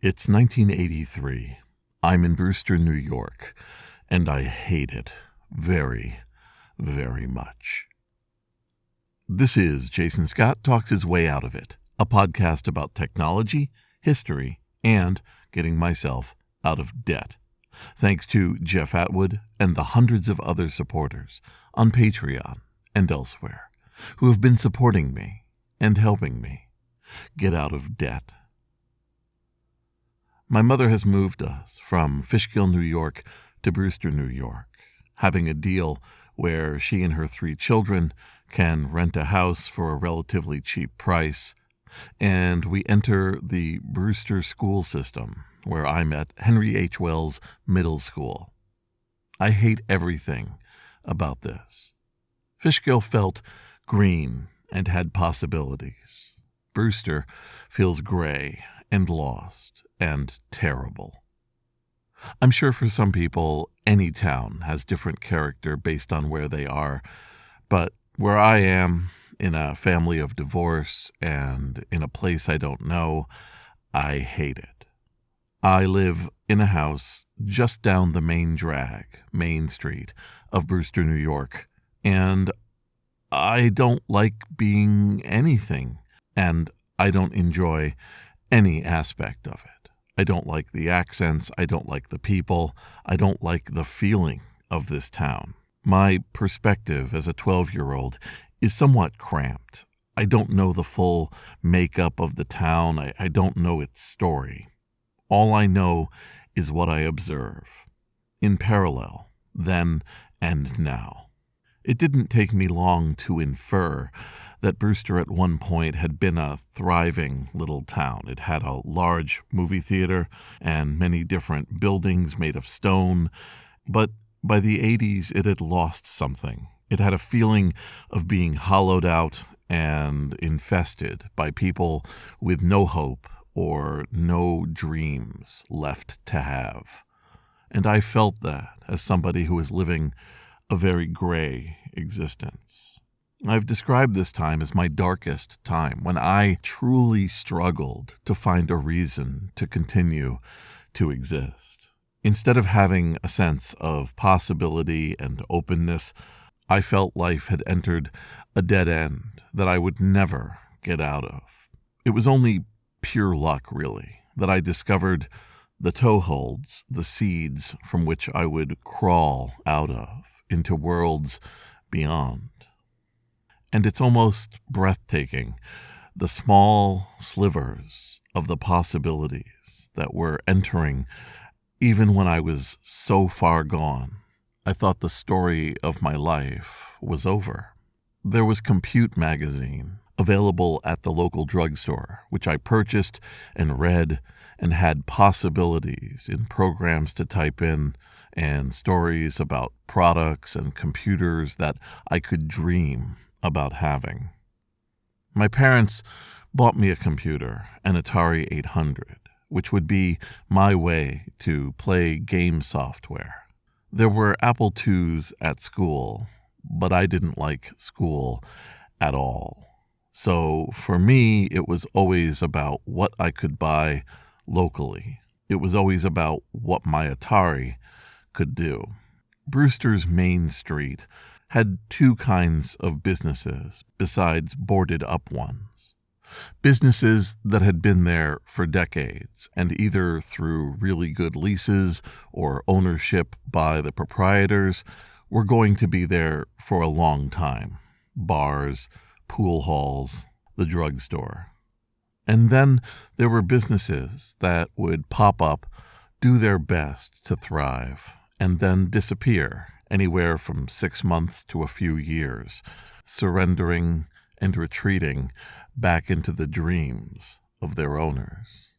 It's 1983. I'm in Brewster, New York, and I hate it very, very much. This is Jason Scott Talks His Way Out of It, a podcast about technology, history, and getting myself out of debt. Thanks to Jeff Atwood and the hundreds of other supporters on Patreon and elsewhere who have been supporting me and helping me get out of debt. My mother has moved us from Fishkill, New York to Brewster, New York, having a deal where she and her 3 children can rent a house for a relatively cheap price, and we enter the Brewster school system, where I'm at Henry H. Wells Middle School. I hate everything about this. Fishkill felt green and had possibilities. Brewster feels gray and lost and terrible. I'm sure for some people, any town has different character based on where they are, but where I am, in a family of divorce and in a place I don't know, I hate it. I live in a house just down the main drag, Main Street, of Brewster, New York, and I don't like being anything, and I don't enjoy any aspect of it. I don't like the accents, I don't like the people, I don't like the feeling of this town. My perspective as a 12-year-old is somewhat cramped. I don't know the full makeup of the town, I don't know its story. All I know is what I observe, in parallel, then and now. It didn't take me long to infer that Brewster at one point had been a thriving little town. It had a large movie theater and many different buildings made of stone, but by the 80s it had lost something. It had a feeling of being hollowed out and infested by people with no hope or no dreams left to have. And I felt that as somebody who was living a very gray existence. I've described this time as my darkest time, when I truly struggled to find a reason to continue to exist. Instead of having a sense of possibility and openness, I felt life had entered a dead end that I would never get out of. It was only pure luck, really, that I discovered the toeholds, the seeds from which I would crawl out of into worlds beyond. And it's almost breathtaking, the small slivers of the possibilities that were entering even when I was so far gone. I thought the story of my life was over. There was Compute magazine available at the local drugstore, which I purchased and read, and had possibilities in programs to type in and stories about products and computers that I could dream about having. My parents bought me a computer, an Atari 800, which would be my way to play game software. There were Apple IIs at school, but I didn't like school at all. So for me, it was always about what I could buy locally. It was always about what my Atari could do. Brewster's Main Street had 2 kinds of businesses besides boarded up ones. Businesses that had been there for decades, and either through really good leases or ownership by the proprietors were going to be there for a long time. Bars, pool halls, the drugstore. And then there were businesses that would pop up, do their best to thrive, and then disappear anywhere from 6 months to a few years, surrendering and retreating back into the dreams of their owners.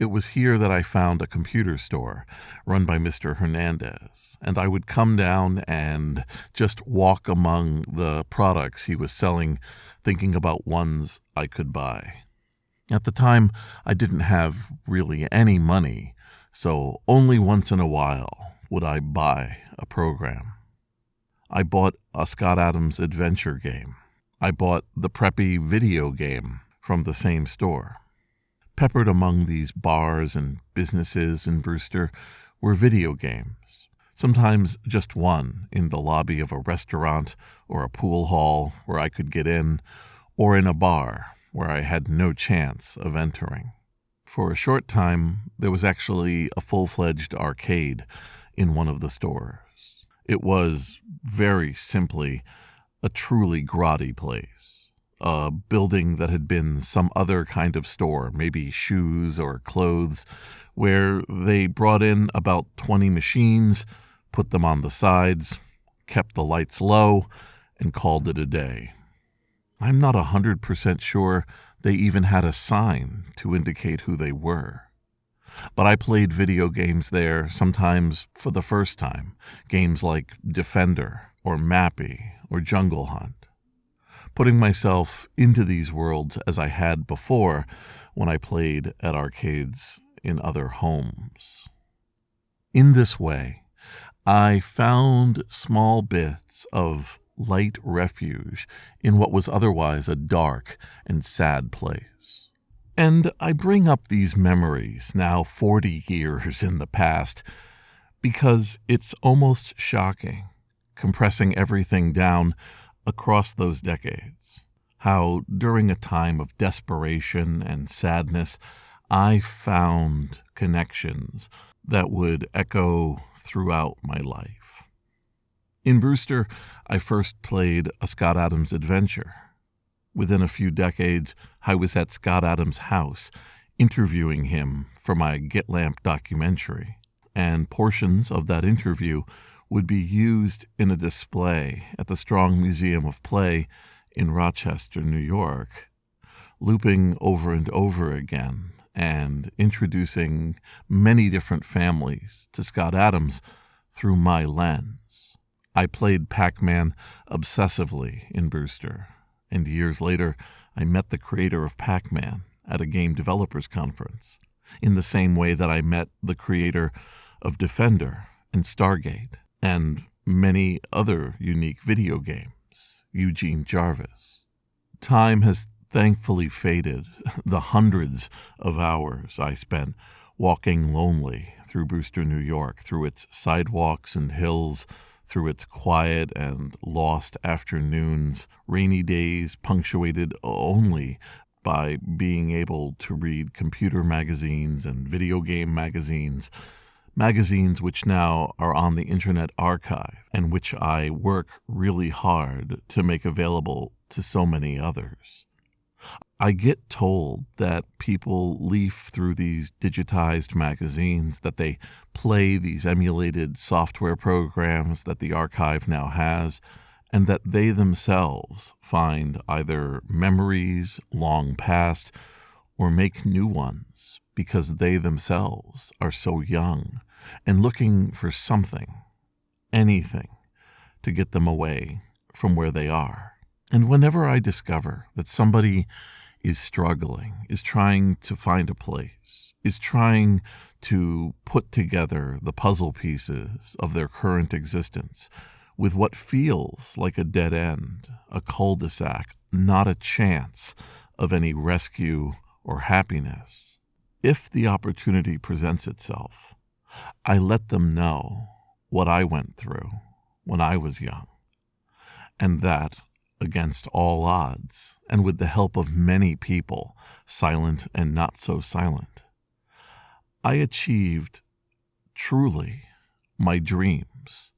It was here that I found a computer store run by Mr. Hernandez, and I would come down and just walk among the products he was selling, thinking about ones I could buy. At the time, I didn't have really any money, so only once in a while would I buy a program. I bought a Scott Adams adventure game. I bought the preppy video game from the same store. Peppered among these bars and businesses in Brewster were video games, sometimes just one in the lobby of a restaurant or a pool hall where I could get in, or in a bar where I had no chance of entering. For a short time, there was actually a full-fledged arcade in one of the stores. It was, very simply, a truly grotty place. A building that had been some other kind of store, maybe shoes or clothes, where they brought in about 20 machines, put them on the sides, kept the lights low, and called it a day. I'm not 100% sure they even had a sign to indicate who they were. But I played video games there, sometimes for the first time, games like Defender or Mappy or Jungle Hunt, putting myself into these worlds as I had before when I played at arcades in other homes. In this way, I found small bits of light refuge in what was otherwise a dark and sad place. And I bring up these memories, now 40 years in the past, because it's almost shocking, compressing everything down across those decades, how during a time of desperation and sadness, I found connections that would echo throughout my life. In Brewster, I first played a Scott Adams adventure. Within a few decades, I was at Scott Adams' house, interviewing him for my Get Lamp documentary, and portions of that interview would be used in a display at the Strong Museum of Play in Rochester, New York, looping over and over again and introducing many different families to Scott Adams through my lens. I played Pac-Man obsessively in Brewster, and years later I met the creator of Pac-Man at a game developers conference, in the same way that I met the creator of Defender and Stargate, and many other unique video games, Eugene Jarvis. Time has thankfully faded the hundreds of hours I spent walking lonely through Brewster, New York, through its sidewalks and hills, through its quiet and lost afternoons, rainy days punctuated only by being able to read computer magazines and video game magazines, magazines which now are on the Internet Archive and which I work really hard to make available to so many others. I get told that people leaf through these digitized magazines, that they play these emulated software programs that the archive now has, and that they themselves find either memories long past or make new ones because they themselves are so young and looking for something, anything, to get them away from where they are. And whenever I discover that somebody is struggling, is trying to find a place, is trying to put together the puzzle pieces of their current existence with what feels like a dead end, a cul-de-sac, not a chance of any rescue or happiness, if the opportunity presents itself, I let them know what I went through when I was young, and that, against all odds, and with the help of many people, silent and not so silent, I achieved truly my dreams.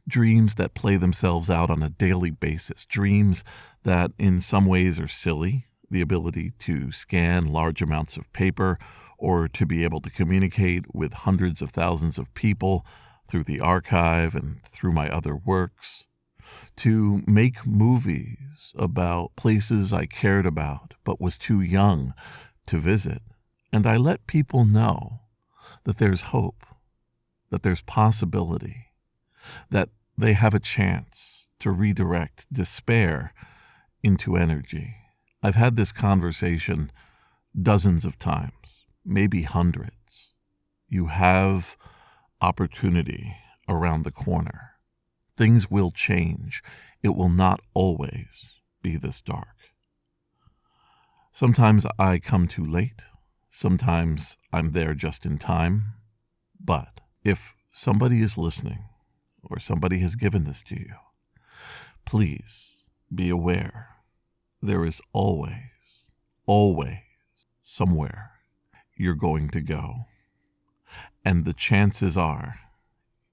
Dreams that play themselves out on a daily basis. Dreams that in some ways are silly, the ability to scan large amounts of paper or to be able to communicate with hundreds of thousands of people through the archive and through my other works. To make movies about places I cared about but was too young to visit. And I let people know that there's hope, that there's possibility, that they have a chance to redirect despair into energy. I've had this conversation dozens of times, maybe hundreds. You have opportunity around the corner. Things will change. It will not always be this dark. Sometimes I come too late. Sometimes I'm there just in time. But if somebody is listening, or somebody has given this to you, please be aware there is always, always somewhere you're going to go. And the chances are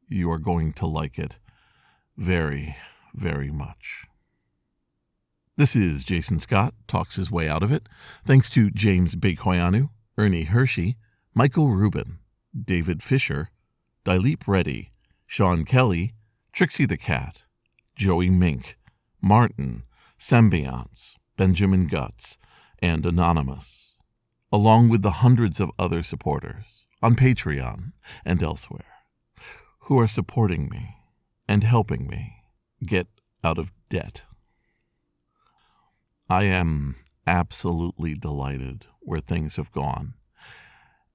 you are going to like it very, very much. This is Jason Scott, talks his way out of it, thanks to James Bekoyanu, Ernie Hershey, Michael Rubin, David Fisher, Dilip Reddy, Sean Kelly, Trixie the Cat, Joey Mink, Martin, Sembiance, Benjamin Guts, and Anonymous, along with the hundreds of other supporters on Patreon and elsewhere who are supporting me and helping me get out of debt. I am absolutely delighted where things have gone.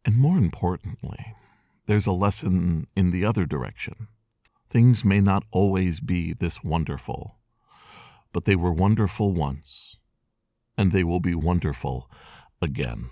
And more importantly, there's a lesson in the other direction. Things may not always be this wonderful, but they were wonderful once, and they will be wonderful again.